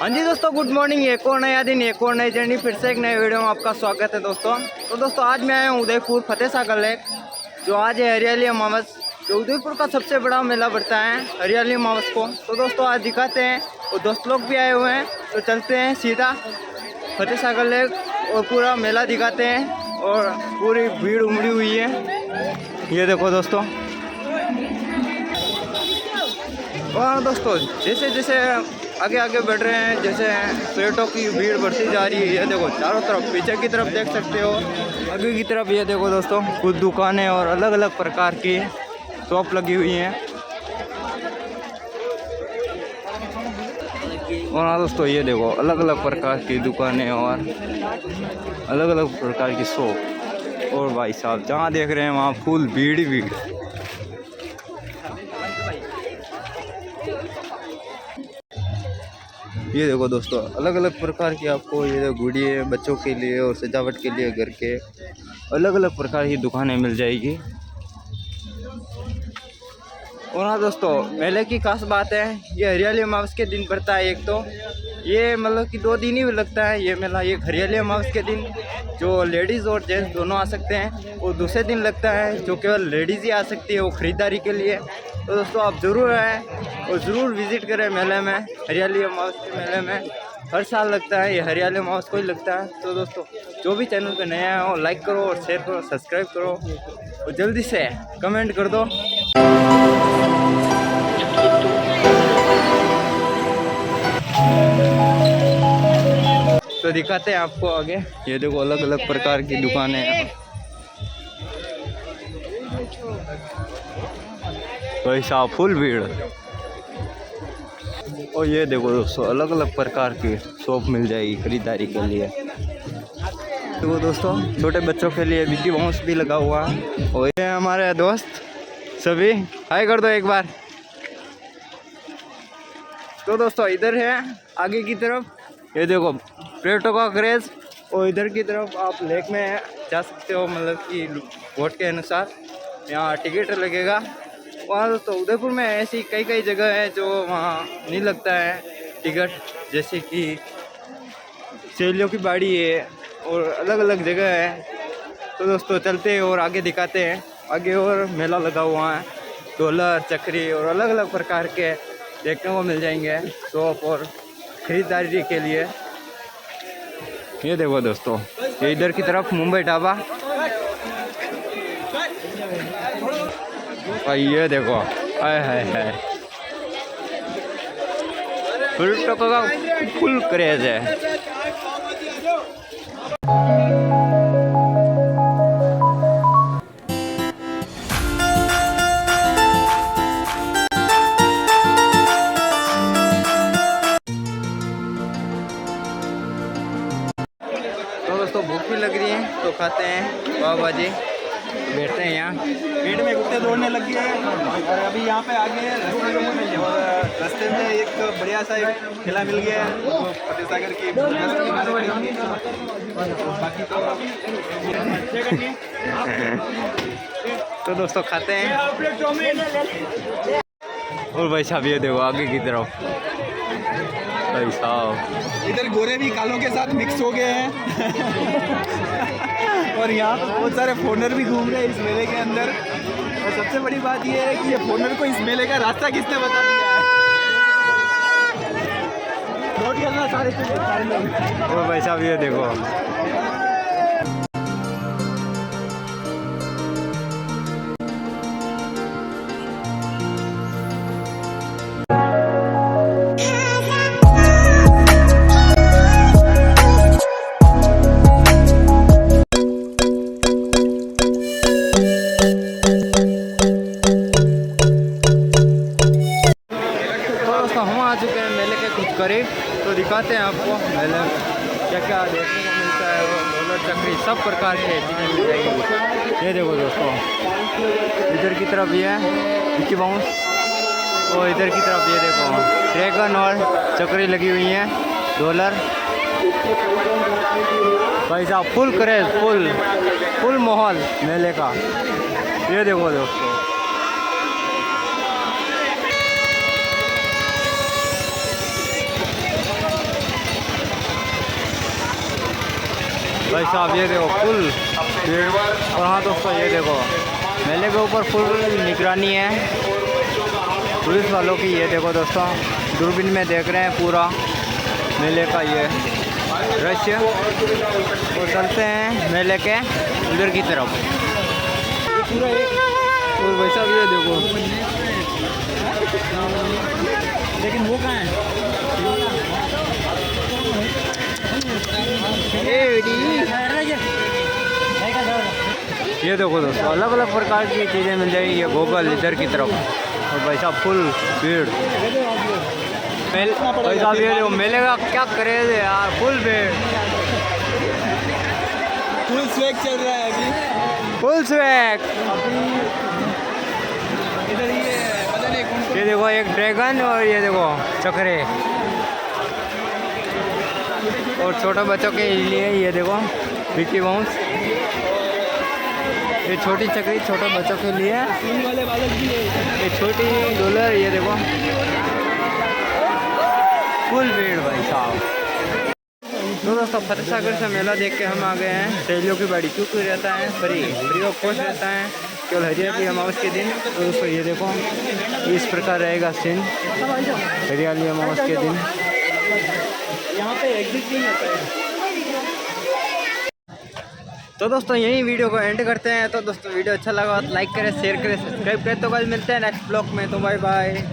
हाँ जी दोस्तों, good morning. एक और नया दिन, एक और नई जर्नी, फिर से एक नए वीडियो में आपका स्वागत है दोस्तों। तो दोस्तों आज मैं आया हूँ उदयपुर फतेह सागर लेक, जो आज है हरियाली अमावस। जो उदयपुर का सबसे बड़ा मेला बढ़ता है हरियाली अमावस को। तो दोस्तों आज दिखाते हैं, और दोस्त लोग भी आए हुए हैं, तो चलते हैं सीधा फतेह सागर लेक और पूरा मेला दिखाते हैं। और पूरी भीड़ उमड़ी हुई है, ये देखो दोस्तों। और दोस्तों जैसे जैसे आगे आगे बढ़ रहे हैं, जैसे पर्यटकों की भीड़ बढ़ती जा रही है। ये देखो चारों तरफ, पीछे की तरफ देख सकते हो, आगे की तरफ ये देखो दोस्तों, कुछ दुकानें और अलग अलग प्रकार की शॉप लगी हुई हैं। और हाँ दोस्तों, ये देखो अलग अलग प्रकार की दुकानें और अलग अलग प्रकार की शॉप। और भाई साहब जहाँ देख रहे हैं वहाँ फुल भीड़ ही भीड़। ये देखो दोस्तों अलग अलग प्रकार की आपको ये गुड़िया बच्चों के लिए और सजावट के लिए घर के अलग अलग प्रकार की दुकानें मिल जाएगी। और हाँ दोस्तों, मेले की खास बात है, ये हरियाली अमावस के दिन पड़ता है। एक तो ये मतलब कि 2 दिन ही लगता है ये मेला। एक हरियाली अमावस के दिन जो लेडीज़ और जेंट्स दोनों आ सकते हैं, और दूसरे दिन लगता है जो केवल लेडीज़ ही आ सकती है वो ख़रीदारी के लिए। तो दोस्तों आप ज़रूर आएँ और ज़रूर विज़िट करें मेले में, हरियाली अमावस के मेले में। हर साल लगता है ये, हरियाली अमावस को ही लगता है। तो दोस्तों जो भी चैनल पर नया हो, लाइक करो और शेयर करो, सब्सक्राइब करो और जल्दी से कमेंट कर दो। तो दिखाते हैं आपको आगे, ये देखो अलग अलग प्रकार की दुकानें हैं। भाई साहब फुल भीड़। और ये देखो दोस्तों अलग अलग प्रकार की शॉप मिल जाएगी खरीदारी के लिए। तो दोस्तों छोटे बच्चों के लिए मिकी माउस भी लगा हुआ है। और ये हमारे दोस्त सभी, हाय कर दो एक बार। तो दोस्तों इधर है आगे की तरफ, ये देखो पर्यटकों का क्रेज। और इधर की तरफ आप लेक में जा सकते हो, मतलब कि वोट के अनुसार यहाँ टिकट लगेगा। वहाँ दोस्तों उदयपुर में ऐसी कई कई जगह है जो वहाँ नहीं लगता है टिकट, जैसे कि सहेलियों की बाड़ी है और अलग अलग जगह है। तो दोस्तों चलते हैं और आगे दिखाते हैं। आगे और मेला लगा हुआ है, ढोलर चक्री और अलग अलग प्रकार के देखने को मिल जाएंगे शॉप और ख़रीदारी के लिए। ये देखो दोस्तों, ये इधर की तरफ मुंबई ढाबा। ये देखो हाय हाय हाय, पर्यटकों का फुल क्रेज है। तो दोस्तों भूख भी लग रही है, तो खाते हैं पाव भाजी। बैठते हैं यहाँ, पेट में घुटने दौड़ने लग गए हैं। और अभी यहाँ पे आगे और रास्ते में एक बढ़िया सा एक ठेला मिल गया है, वो फतेह सागर की बाकी तो दोस्तों खाते हैं। और भाई साहब ये देखो आगे की तरफ, भाई साहब इधर गोरे भी कालों के साथ मिक्स हो गए हैं। और यहाँ पर बहुत सारे फोनर भी घूम रहे हैं इस मेले के अंदर। और सबसे बड़ी बात ये है कि ये फोनर को इस मेले का रास्ता किसने बता दिया है। नोट करना सारे लोग। और भाई साहब ये देखो, हम आ चुके हैं मेले के कुछ करीब। तो दिखाते हैं आपको मेले में क्या क्या देखने को मिलता है। वो ढोलर चक्री सब प्रकार के चीज़ें मिल जाएंगी। ये देखो दोस्तों, इधर की तरफ ये है मिकी माउस, और इधर की तरफ ये देखो ड्रैगन और चक्री लगी हुई हैं, ढोलर। भाई साहब फुल क्रेज, फुल माहौल मेले का। ये देखो दोस्तों, भाई साहब ये देखो फुल भीड़। और हाँ दोस्तों ये देखो मेले के ऊपर फुल निगरानी है पुलिस वालों की। ये देखो दोस्तों दूरबीन में देख रहे हैं पूरा मेले का ये दृश्य। और चलते हैं मेले के उधर की तरफ। और भाई साहब ये देखो लेकिन वो कहाँ है? ये देखो दोस्तों अलग अलग प्रकार की चीज़ें मिल जाएगी। ये गोगल इधर की तरफ। और भाई साहब फुल भीड़। भाई साहब ये देखो मेले का क्या क्रेज है यार, फुल भीड़, फुल स्वैग चल रहा है अभी। Full swag. इधर ये पता नहीं कौन ये देखो एक ड्रैगन और ये देखो चक्रे। और छोटे बच्चों के लिए ये देखो मिकी माउस। ये छोटी चक्री छोटे बच्चों के लिए। तीन वाले बालक भी है। ये छोटी डॉलर ये देखो फुल भीड़ भाई साहब। तो दोस्तों फतेह सागर से मेला देख के हम आ गए हैं। सहेलियों की बाड़ी क्योंकि रहता है फ्री ऑफ कॉस्ट रहता है केवल हरियाली अमावस के दिन। तो दोस्तों ये देखो इस प्रकार रहेगा सीन हरियाली अमावस के दिन। यहाँ पे एग्जिट नहीं होता है। तो दोस्तों यही वीडियो को एंड करते हैं। तो दोस्तों वीडियो अच्छा लगा तो लाइक करें, शेयर करें, सब्सक्राइब करें। तो कल मिलते हैं नेक्स्ट ब्लॉग में। तो बाय बाय।